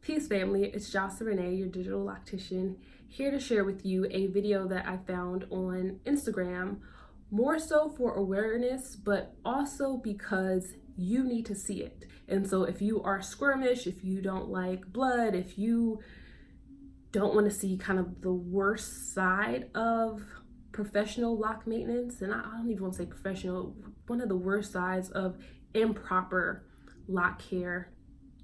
Peace family, it's Jocelyn Renee, your digital loctician, here to share with you a video that I found on Instagram, more so for awareness, but also because you need to see it. And so if you are squirmish, if you don't like blood, if you don't want to see kind of the worst side of professional lock maintenance, and I don't even want to say professional, one of the worst sides of improper lock care,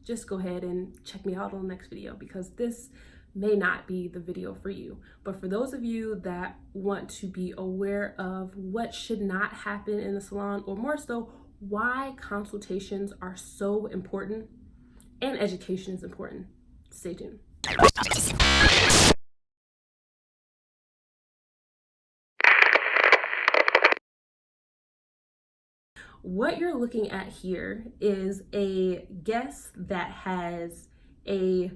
just go ahead and check me out on the next video, because this may not be the video for you. But for those of you that want to be aware of what should not happen in the salon, or more so, why consultations are so important and education is important, stay tuned. What you're looking at here is a guest that has a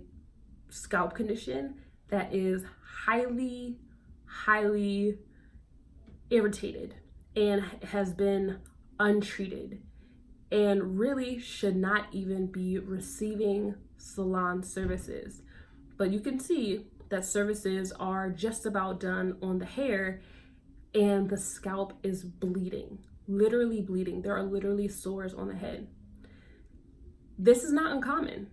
scalp condition that is highly irritated and has been untreated and really should not even be receiving salon services. But you can see that services are just about done on the hair and the scalp is bleeding. Literally bleeding. There are literally sores on the head. This is not uncommon.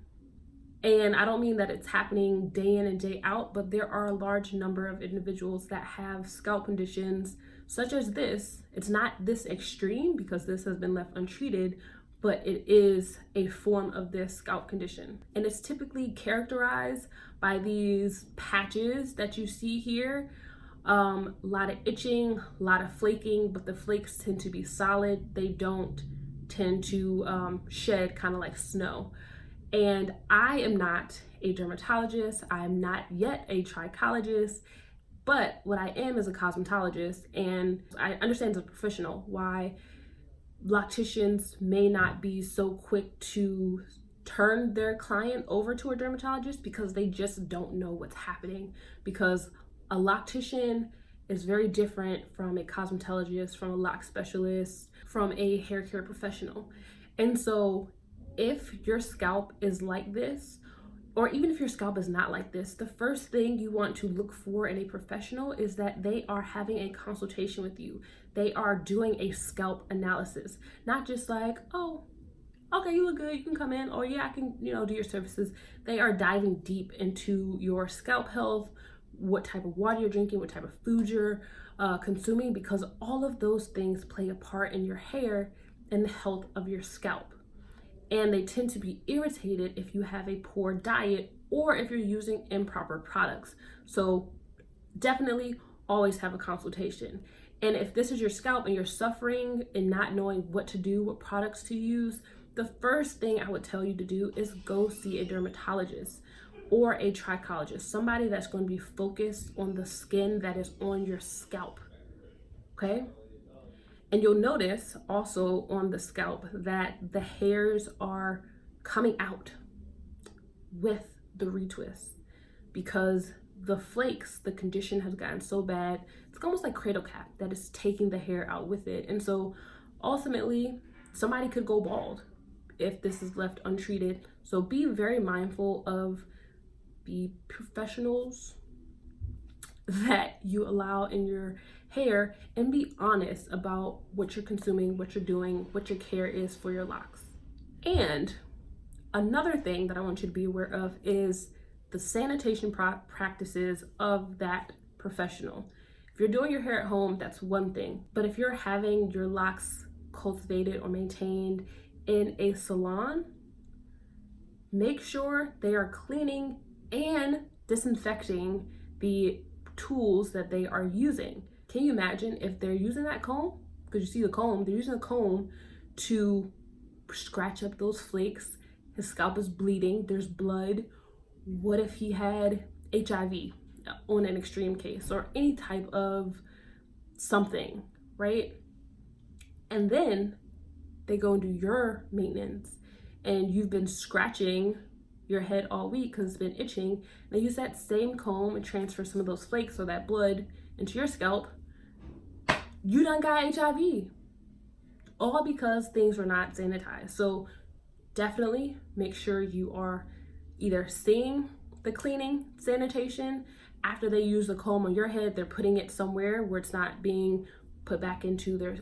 And I don't mean that it's happening day in and day out, but there are a large number of individuals that have scalp conditions such as this. It's not this extreme because this has been left untreated, but it is a form of this scalp condition. And it's typically characterized by these patches that you see here. A lot of itching, a lot of flaking, but the flakes tend to be solid. They don't tend to shed kind of like snow. And I am not a dermatologist. I'm not yet a trichologist, but what I am is a cosmetologist. And I understand as a professional why locticians may not be so quick to turn their client over to a dermatologist, because they just don't know what's happening. Because a loctician is very different from a cosmetologist, from a lock specialist, from a hair care professional. And so if your scalp is like this, or even if your scalp is not like this, the first thing you want to look for in a professional is that they are having a consultation with you. They are doing a scalp analysis, not just like, oh, okay, you look good, you can come in, or yeah, I can, do your services. They are diving deep into your scalp health, what type of water you're drinking, what type of food you're consuming, because all of those things play a part in your hair and the health of your scalp. And they tend to be irritated if you have a poor diet or if you're using improper products. So definitely always have a consultation. And if this is your scalp and you're suffering and not knowing what to do, what products to use, the first thing I would tell you to do is go see a dermatologist or a trichologist, somebody that's going to be focused on the skin that is on your scalp, okay? And you'll notice also on the scalp that the hairs are coming out with the retwist, because the flakes, the condition has gotten so bad, it's almost like cradle cap that is taking the hair out with it. And so ultimately, somebody could go bald if this is left untreated. So be very mindful of the professionals that you allow in your hair, and be honest about what you're consuming, what you're doing, what your care is for your locks. And another thing that I want you to be aware of is the sanitation practices of that professional. If you're doing your hair at home, that's one thing. But if you're having your locks cultivated or maintained in a salon, make sure they are cleaning and disinfecting the tools that they are using. Can you imagine if they're using that comb? Because you see the comb, they're using a comb to scratch up those flakes. His scalp is bleeding, there's blood. What if he had HIV on an extreme case, or any type of something, right? And then they go and do your maintenance, and you've been scratching your head all week because it's been itching. They use that same comb and transfer some of those flakes or that blood into your scalp. You done got HIV, all because things were not sanitized. So definitely make sure you are either seeing the cleaning sanitation. After they use the comb on your head, they're putting it somewhere where it's not being put back into their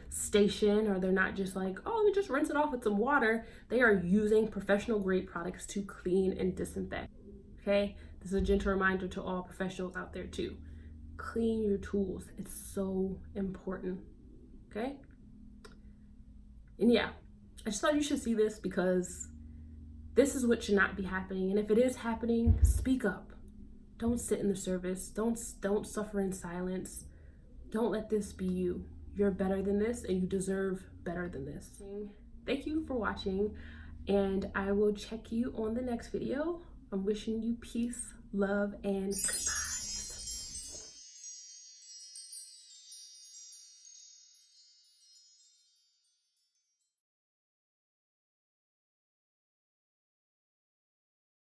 station, or they're not just like, oh, let me just rinse it off with some water. They are using professional grade products to clean and disinfect. Okay, this is a gentle reminder to all professionals out there too. Clean your tools. It's so important. Okay, and yeah, I just thought you should see this because this is what should not be happening. And if it is happening, speak up. Don't sit in the service. Don't suffer in silence. Don't let this be you. You're better than this, and you deserve better than this. Thank you for watching, and I will check you on the next video. I'm wishing you peace, love, and goodbye.